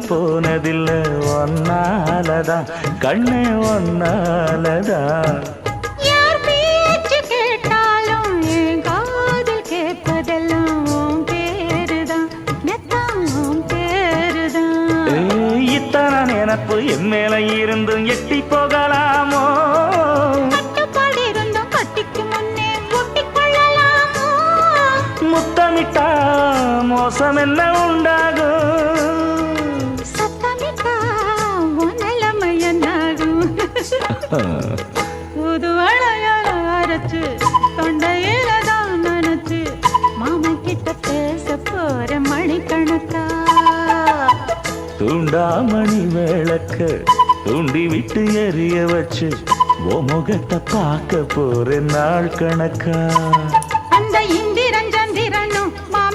போனதில்ல ஒன்னாலதான் கண்ணே ஒன்னாலதான் யார் பேச்சு கேட்டாலும் என் காதில் கேட்பதெல்லாம் உன் பேருதான் மெத்தான் உன் பேருதான் இத்தனை நினப்பு என் மேல இருந்தும் எட்டி போகலாமோ கட்டுப்பாடு இருந்தும் கட்டிக்கு முன்னே ஒட்டிக்கொள்ளலாமோ முத்தமிட்டா மோசம் என்ன உண்டாகும் சத்தமிட்டா உன் நிலைமை என்னாகும் புது அழையால அரைச்சு தொண்டையில தான் நினைச்சு மாமன் கிட்ட பேச போற மணிக்கணக்கா தூண்டாமணி விளக்க தூண்டி விட்டு எரிய வச்சு ஓ முகத்தை பார்க்க போற நாள் கணக்கா